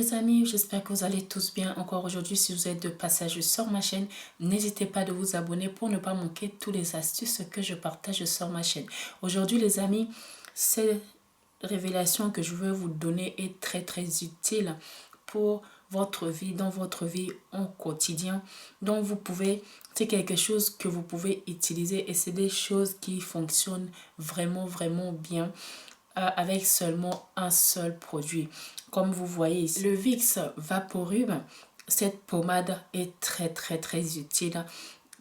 les amis, j'espère que vous allez tous bien. Encore aujourd'hui, si vous êtes de passage sur ma chaîne, n'hésitez pas de vous abonner pour ne pas manquer toutes les astuces que je partage sur ma chaîne. Aujourd'hui les amis, cette révélation que je veux vous donner est très utile pour votre vie, dans votre vie en quotidien. Donc vous pouvez, c'est quelque chose que vous pouvez utiliser et c'est des choses qui fonctionnent vraiment bien avec seulement un seul produit. Comme vous voyez ici, le Vicks Vaporub, cette pommade est très utile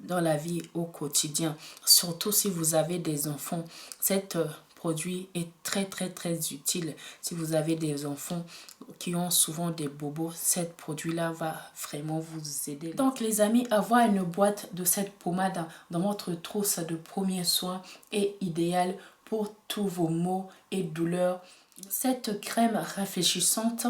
dans la vie au quotidien. Surtout si vous avez des enfants, cet produit est très utile. Si vous avez des enfants qui ont souvent des bobos, cet produit-là va vraiment vous aider. Donc les amis, avoir une boîte de cette pommade dans votre trousse de premiers soins est idéal pour tous vos maux et douleurs. Cette crème rafraîchissante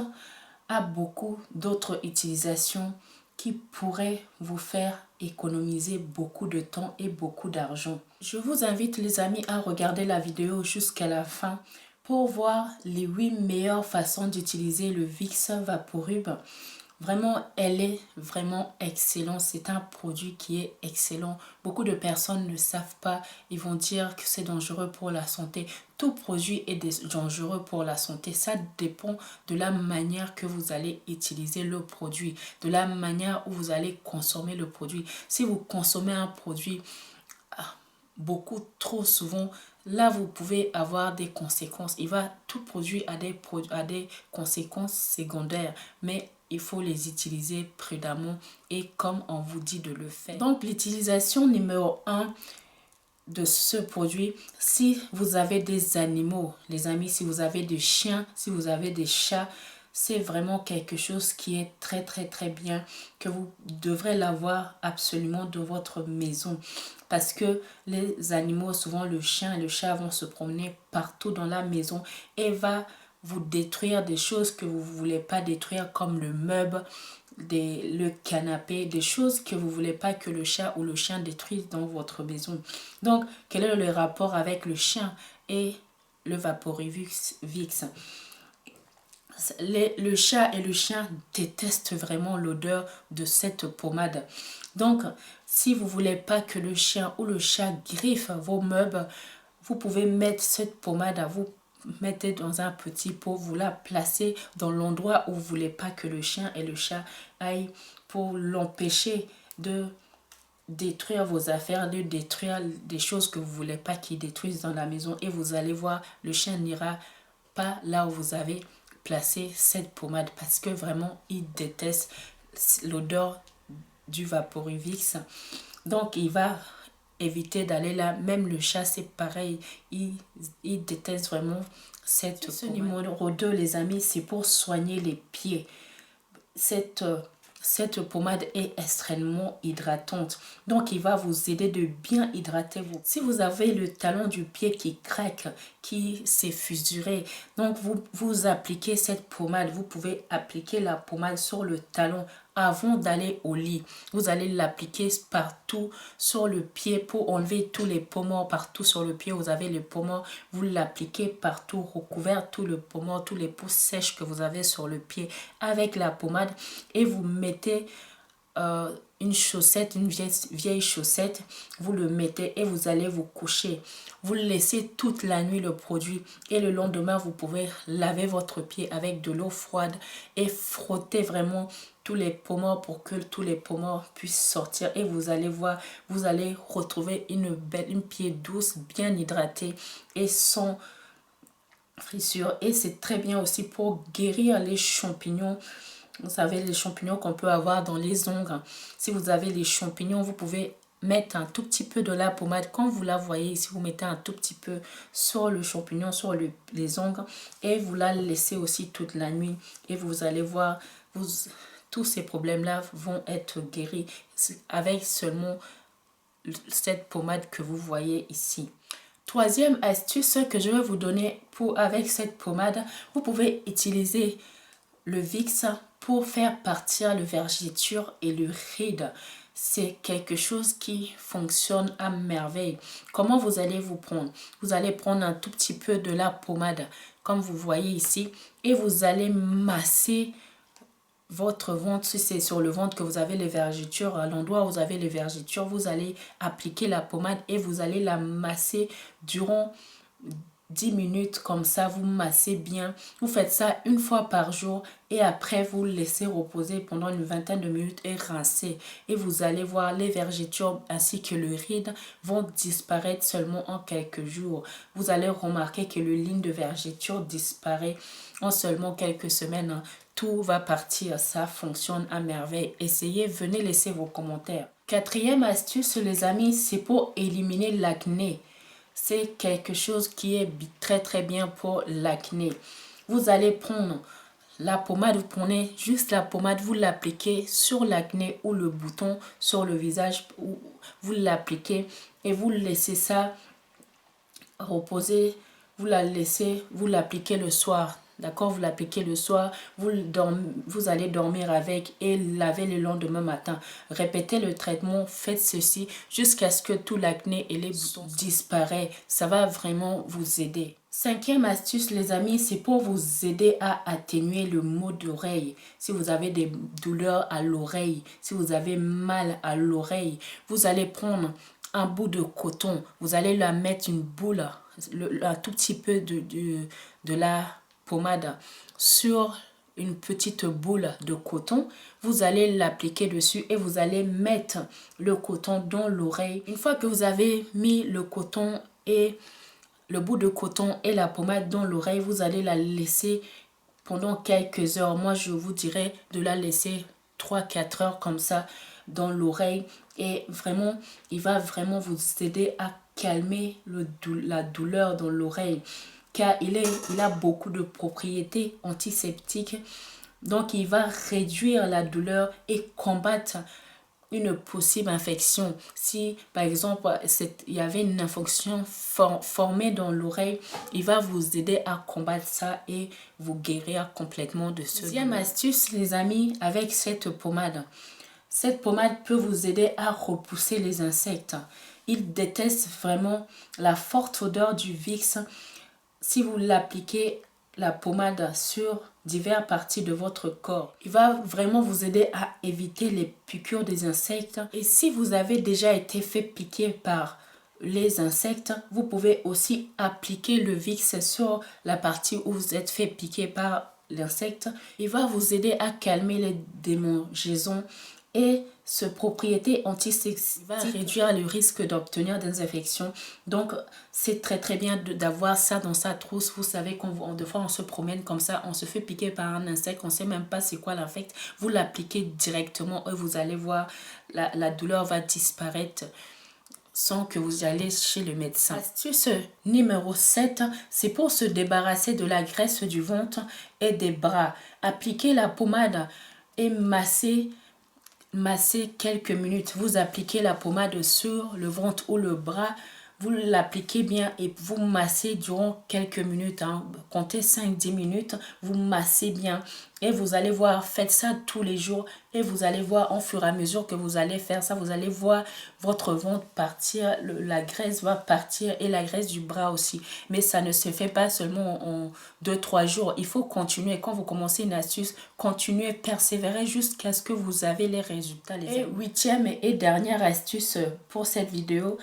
a beaucoup d'autres utilisations qui pourraient vous faire économiser beaucoup de temps et beaucoup d'argent. Je vous invite les amis à regarder la vidéo jusqu'à la fin pour voir les 8 meilleures façons d'utiliser le Vicks Vaporub. Vraiment, elle est vraiment excellente. C'est un produit qui est excellent. Beaucoup de personnes ne savent pas. Ils vont dire que c'est dangereux pour la santé. Tout produit est dangereux pour la santé. Ça dépend de la manière que vous allez utiliser le produit, de la manière où vous allez consommer le produit. Si vous consommez un produit beaucoup trop souvent, là vous pouvez avoir des conséquences. Tout produit a des conséquences secondaires, mais il faut les utiliser prudemment et comme on vous dit de le faire. Donc l'utilisation numéro 1 de ce produit, si vous avez des animaux, les amis, si vous avez des chiens, si vous avez des chats, c'est vraiment quelque chose qui est très bien, que vous devrez l'avoir absolument dans votre maison. Parce que les animaux, souvent le chien et le chat vont se promener partout dans la maison et va vous détruire des choses que vous ne voulez pas détruire, comme le meuble, le canapé, des choses que vous ne voulez pas que le chat ou le chien détruise dans votre maison. Donc, quel est le rapport avec le chien et le Vaporuvix? Le chat et le chien détestent vraiment l'odeur de cette pommade. Donc, si vous ne voulez pas que le chien ou le chat griffe vos meubles, vous pouvez mettre cette pommade à vous. Mettez dans un petit pot, vous la placez dans l'endroit où vous ne voulez pas que le chien et le chat aillent, pour l'empêcher de détruire vos affaires, de détruire des choses que vous ne voulez pas qu'ils détruisent dans la maison. Et vous allez voir, le chien n'ira pas là où vous avez placé cette pommade parce que vraiment il déteste l'odeur du Vaporuvix. Donc il va éviter d'aller là. Même le chat, c'est pareil, il déteste vraiment cette pommade. Ce numéro 2 les amis, c'est pour soigner les pieds. Cette pommade est extrêmement hydratante. Donc, il va vous aider de bien hydrater vous. Si vous avez le talon du pied qui craque, qui s'est fissuré, donc vous appliquez cette pommade. Vous pouvez appliquer la pommade sur le talon avant d'aller au lit. Vous allez l'appliquer partout sur le pied pour enlever tous les pommons. Partout sur le pied, vous avez les pommons. Vous l'appliquez partout, recouvert tout le pommon, tous les peaux sèches que vous avez sur le pied avec la pommade. Et vous mettez une chaussette, une vieille chaussette, vous le mettez et vous allez vous coucher. Vous le laissez toute la nuit le produit et le lendemain vous pouvez laver votre pied avec de l'eau froide et frotter vraiment tous les pommons pour que tous les pommons puissent sortir. Et vous allez voir, vous allez retrouver une pied douce, bien hydratée et sans frissure. Et c'est très bien aussi pour guérir les champignons. Vous savez, les champignons qu'on peut avoir dans les ongles. Si vous avez les champignons, vous pouvez mettre un tout petit peu de la pommade. Quand vous la voyez ici, vous mettez un tout petit peu sur le champignon, sur les ongles. Et vous la laissez aussi toute la nuit. Et vous allez voir, tous ces problèmes-là vont être guéris avec seulement cette pommade que vous voyez ici. Troisième astuce que je vais vous donner avec cette pommade, vous pouvez utiliser le Vicks pour faire partir le vergeture et le ride. C'est quelque chose qui fonctionne à merveille. Comment vous allez vous prendre? Vous allez prendre un tout petit peu de la pommade, comme vous voyez ici, et vous allez masser votre ventre, si c'est sur le ventre que vous avez les vergetures, à l'endroit où vous avez les vergetures, vous allez appliquer la pommade et vous allez la masser durant 10 minutes. Comme ça, vous massez bien. Vous faites ça une fois par jour et après vous laissez reposer pendant une vingtaine de minutes et rincer. Et vous allez voir, les vergetures ainsi que le ride vont disparaître seulement en quelques jours. Vous allez remarquer que le ligne de vergeture disparaît en seulement quelques semaines. Tout va partir, ça fonctionne à merveille. Essayez, venez laisser vos commentaires. Quatrième astuce les amis, c'est pour éliminer l'acné. C'est quelque chose qui est très bien pour l'acné. Vous allez prendre la pommade, vous prenez juste la pommade, vous l'appliquez sur l'acné ou le bouton sur le visage, vous l'appliquez et vous laissez ça reposer. Vous la laissez, vous l'appliquez le soir. D'accord, vous l'appliquez le soir, vous allez dormir avec et laver le lendemain matin. Répétez le traitement, faites ceci jusqu'à ce que tout l'acné et les boutons disparaissent. Ça va vraiment vous aider. Cinquième astuce les amis, c'est pour vous aider à atténuer le maux d'oreille. Si vous avez des douleurs à l'oreille, si vous avez mal à l'oreille, vous allez prendre un bout de coton, vous allez la mettre une boule, un tout petit peu de la pommade sur une petite boule de coton. Vous allez l'appliquer dessus et vous allez mettre le coton dans l'oreille. Une fois que vous avez mis le coton et le bout de coton et la pommade dans l'oreille, vous allez la laisser pendant quelques heures. Moi, je vous dirais de la laisser 3-4 heures comme ça dans l'oreille. Et vraiment, il va vraiment vous aider à calmer la douleur dans l'oreille. Car il a beaucoup de propriétés antiseptiques. Donc, il va réduire la douleur et combattre une possible infection. Si, par exemple, il y avait une infection formée dans l'oreille, il va vous aider à combattre ça et vous guérir complètement de ce. Deuxième astuce, les amis, avec cette pommade. Cette pommade peut vous aider à repousser les insectes. Il déteste vraiment la forte odeur du Vicks. Si vous l'appliquez, la pommade sur diverses parties de votre corps, il va vraiment vous aider à éviter les piqûres des insectes. Et si vous avez déjà été fait piquer par les insectes, vous pouvez aussi appliquer le Vicks sur la partie où vous êtes fait piquer par l'insecte. Il va vous aider à calmer les démangeaisons et ce propriété antiseptique va réduire le risque d'obtenir des infections. Donc c'est très bien d'avoir ça dans sa trousse. Vous savez des fois on se promène comme ça, on se fait piquer par un insecte, on ne sait même pas c'est quoi l'insecte. Vous l'appliquez directement et vous allez voir la douleur va disparaître sans que vous allez chez le médecin. Astuce numéro 7, c'est pour se débarrasser de la graisse du ventre et des bras. Appliquez la pommade et massez quelques minutes. Vous appliquez la pommade sur le ventre ou le bras. Vous l'appliquez bien et vous massez durant quelques minutes. Comptez 5-10 minutes. Vous massez bien. Et vous allez voir, faites ça tous les jours. Et vous allez voir, au fur et à mesure que vous allez faire ça, vous allez voir votre ventre partir. La graisse va partir et la graisse du bras aussi. Mais ça ne se fait pas seulement en 2-3 jours. Il faut continuer. Quand vous commencez une astuce, continuez, persévérez jusqu'à ce que vous avez les résultats. Et huitième et dernière astuce pour cette vidéo,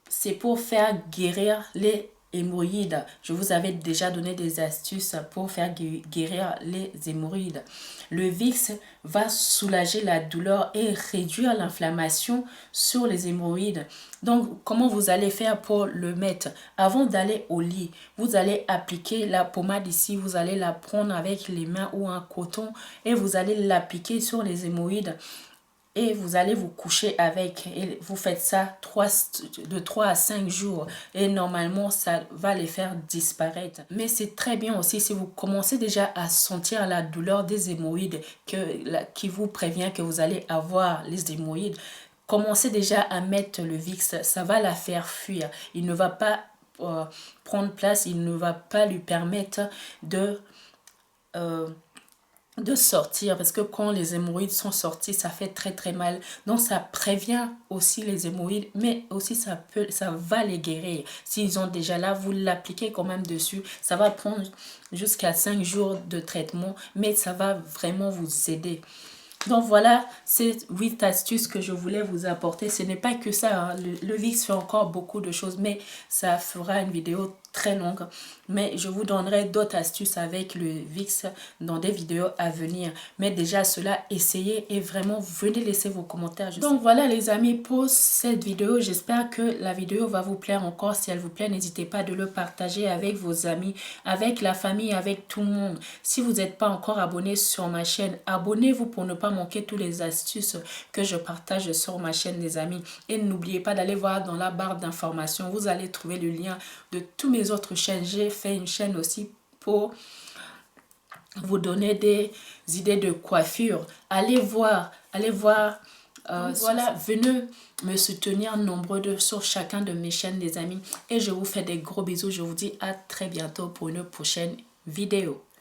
c'est pour faire guérir les hémorroïdes. Je vous avais déjà donné des astuces pour faire guérir les hémorroïdes. Le Vicks va soulager la douleur et réduire l'inflammation sur les hémorroïdes. Donc, comment vous allez faire pour le mettre? Avant d'aller au lit, vous allez appliquer la pommade ici. Vous allez la prendre avec les mains ou un coton et vous allez l'appliquer sur les hémorroïdes. Et vous allez vous coucher avec. Et vous faites ça de 3 à 5 jours. Et normalement, ça va les faire disparaître. Mais c'est très bien aussi si vous commencez déjà à sentir la douleur des hémorroïdes qui vous prévient que vous allez avoir les hémorroïdes. Commencez déjà à mettre le Vicks. Ça va la faire fuir. Il ne va pas prendre place. Il ne va pas lui permettre de de sortir, parce que quand les hémorroïdes sont sortis, ça fait très mal. Donc ça prévient aussi les hémorroïdes, mais aussi ça va les guérir. S'ils ont déjà là, vous l'appliquez quand même dessus. Ça va prendre jusqu'à 5 jours de traitement, mais ça va vraiment vous aider. Donc voilà, c'est 8 astuces que je voulais vous apporter. Ce n'est pas que ça, hein. Le VIX fait encore beaucoup de choses, mais ça fera une vidéo très longue. Mais je vous donnerai d'autres astuces avec le VIX dans des vidéos à venir. Mais déjà, cela, essayez et vraiment, venez laisser vos commentaires. Donc voilà les amis, pour cette vidéo, j'espère que la vidéo va vous plaire encore. Si elle vous plaît, n'hésitez pas de le partager avec vos amis, avec la famille, avec tout le monde. Si vous n'êtes pas encore abonné sur ma chaîne, abonnez-vous pour ne pas manquer toutes les astuces que je partage sur ma chaîne les amis. Et n'oubliez pas d'aller voir dans la barre d'informations, vous allez trouver le lien de toutes mes autres chaînes. J'ai fait une chaîne aussi pour vous donner des idées de coiffure. Allez voir, voilà, venez me soutenir nombreux sur chacun de mes chaînes les amis. Et je vous fais des gros bisous. Je vous dis à très bientôt pour une prochaine vidéo.